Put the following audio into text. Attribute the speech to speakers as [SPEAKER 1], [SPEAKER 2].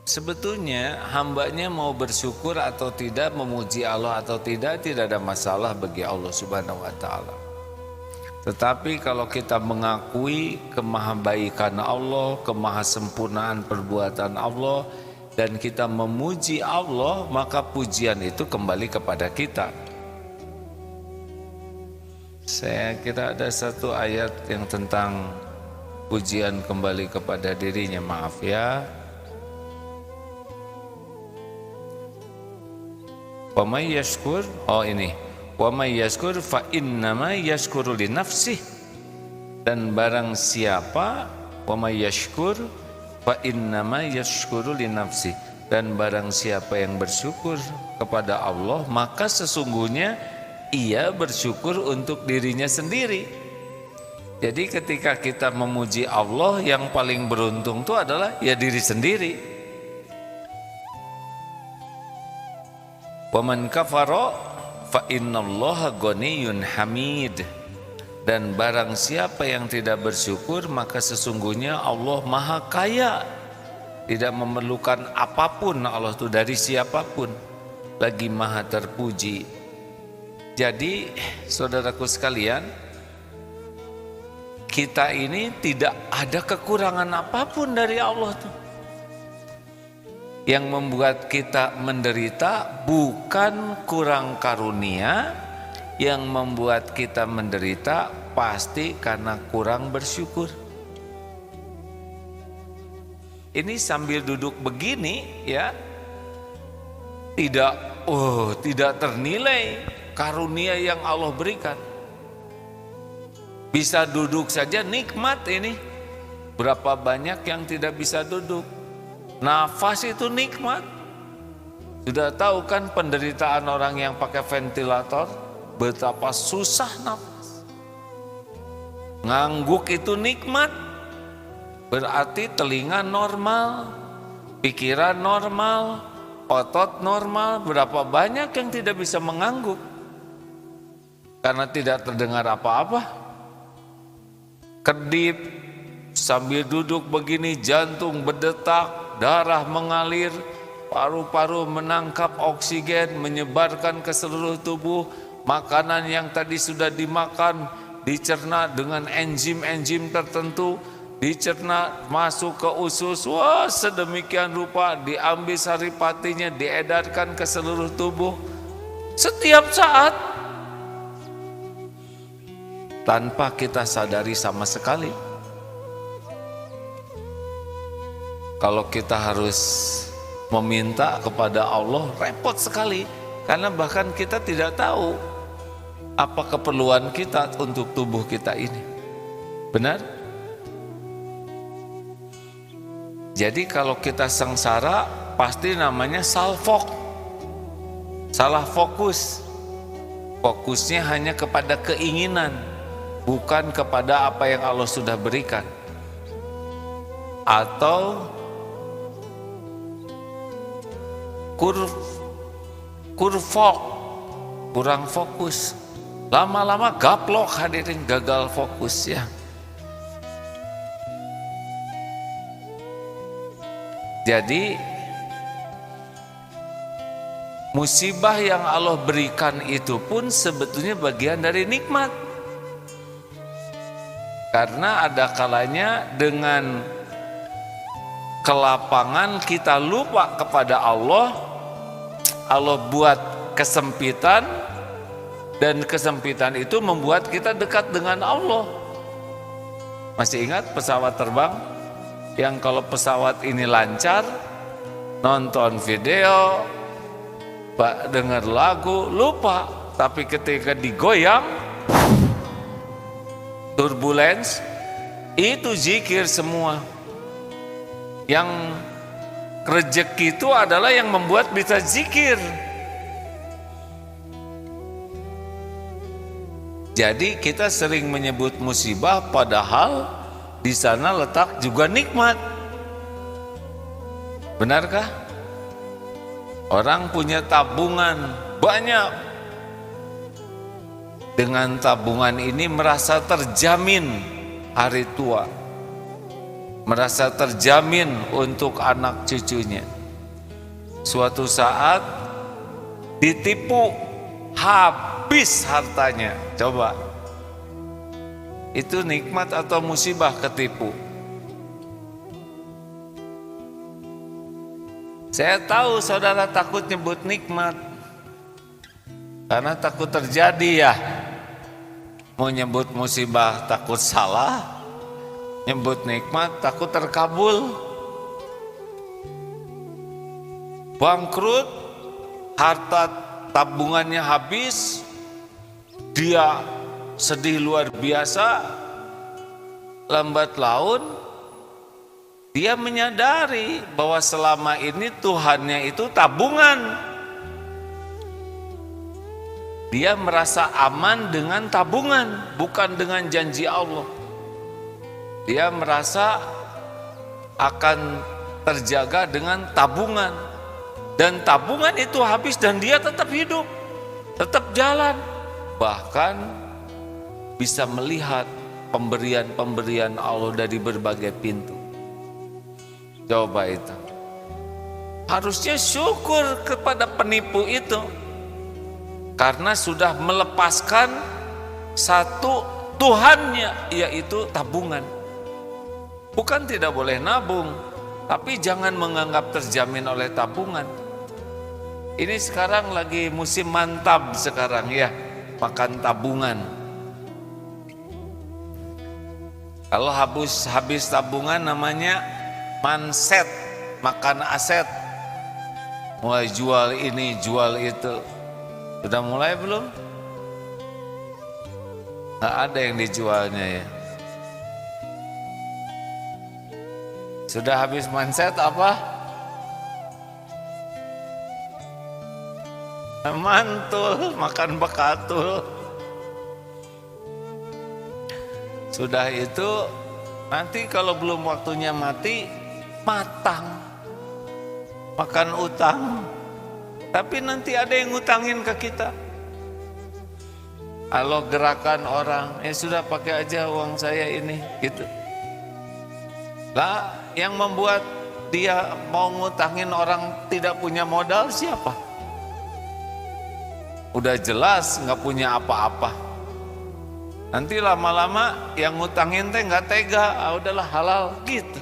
[SPEAKER 1] Sebetulnya hambanya mau bersyukur atau tidak, memuji Allah atau tidak ada masalah bagi Allah Subhanahu wa ta'ala. Tetapi kalau kita mengakui kemahabaikan Allah, kemahasempurnaan perbuatan Allah, dan kita memuji Allah, maka pujian itu kembali kepada kita. Saya kira ada satu ayat yang tentang pujian kembali kepada dirinya, maaf ya. Wa may yashkur, ini. Wa may yashkur fa innama yashkuru li nafsih. Dan barang siapa wa may yashkur fa innama yashkuru li nafsih. Dan barang siapa yang bersyukur kepada Allah, maka sesungguhnya ia bersyukur untuk dirinya sendiri. Jadi ketika kita memuji Allah, yang paling beruntung itu adalah ya diri sendiri. Wa man kafara fa innallaha ghaniyyun hamid. Dan barang siapa yang tidak bersyukur, maka sesungguhnya Allah Maha Kaya, tidak memerlukan apapun Allah itu dari siapapun, lagi Maha terpuji. Jadi saudaraku sekalian, kita ini tidak ada kekurangan apapun dari Allah tuh. Yang membuat kita menderita bukan kurang karunia, yang membuat kita menderita pasti karena kurang bersyukur. Ini sambil duduk begini ya, tidak ternilai karunia yang Allah berikan. Bisa duduk saja nikmat ini. Berapa banyak yang tidak bisa duduk? Nafas itu nikmat. Sudah tahu kan penderitaan orang yang pakai ventilator, betapa susah nafas. Ngangguk itu nikmat. Berarti telinga normal, pikiran normal, otot normal. Berapa banyak yang tidak bisa mengangguk karena tidak terdengar apa-apa. Kedip, sambil duduk begini jantung berdetak, darah mengalir, paru-paru menangkap oksigen, menyebarkan ke seluruh tubuh. Makanan yang tadi sudah dimakan dicerna dengan enzim-enzim tertentu, dicerna masuk ke usus, wah sedemikian rupa, diambil saripatinya, diedarkan ke seluruh tubuh setiap saat tanpa kita sadari sama sekali. Kalau kita harus meminta kepada Allah repot sekali, karena bahkan kita tidak tahu apa keperluan kita untuk tubuh kita ini. Benar? Jadi kalau kita sengsara pasti namanya salfok, salah fokus. Fokusnya hanya kepada keinginan, bukan kepada apa yang Allah sudah berikan. Atau kurfok, kurang fokus, lama-lama gaplok, hadirin, gagal fokus ya. Jadi musibah yang Allah berikan itu pun sebetulnya bagian dari nikmat, karena ada kalanya dengan kelapangan kita lupa kepada Allah. Allah buat kesempitan, dan kesempitan itu membuat kita dekat dengan Allah. Masih ingat pesawat terbang yang kalau pesawat ini lancar, nonton video, dengar lagu, lupa. Tapi ketika digoyang, turbulence, itu zikir semua. Yang rezeki itu adalah yang membuat bisa zikir. Jadi kita sering menyebut musibah, padahal di sana letak juga nikmat. Benarkah? Orang punya tabungan banyak. Dengan tabungan ini merasa terjamin hari tua, merasa terjamin untuk anak cucunya. suatu saat ditipu, habis hartanya. Coba, itu nikmat atau musibah ketipu? Saya tahu saudara takut nyebut nikmat karena takut terjadi ya. Mau nyebut musibah takut salah, nyebut nikmat takut terkabul. Bangkrut, harta tabungannya habis, dia sedih luar biasa. Lambat laun dia menyadari bahwa selama ini Tuhannya itu tabungan. Dia merasa aman dengan tabungan, bukan dengan janji Allah. Dia merasa akan terjaga dengan tabungan. Dan tabungan itu habis dan dia tetap hidup, tetap jalan. Bahkan bisa melihat pemberian-pemberian Allah dari berbagai pintu. Coba itu. Harusnya syukur kepada penipu itu. Karena sudah melepaskan satu Tuhannya, yaitu tabungan. Bukan tidak boleh nabung, tapi jangan menganggap terjamin oleh tabungan. Ini sekarang lagi musim mantap sekarang ya, makan tabungan. Kalau habis tabungan namanya manset, makan aset. Mulai jual ini, jual itu. Sudah mulai belum? Nggak ada yang dijualnya ya. Sudah habis manset apa? Mantul, makan bekatul. Sudah itu nanti kalau belum waktunya mati, matang. Makan utang. Tapi nanti ada yang ngutangin ke kita. Kalau gerakan orang, ya sudah pakai aja uang saya ini, gitu. Lah, yang membuat dia mau ngutangin orang tidak punya modal siapa? Udah jelas nggak punya apa-apa. Nanti lama-lama yang ngutangin teh nggak tega, udahlah halal gitu.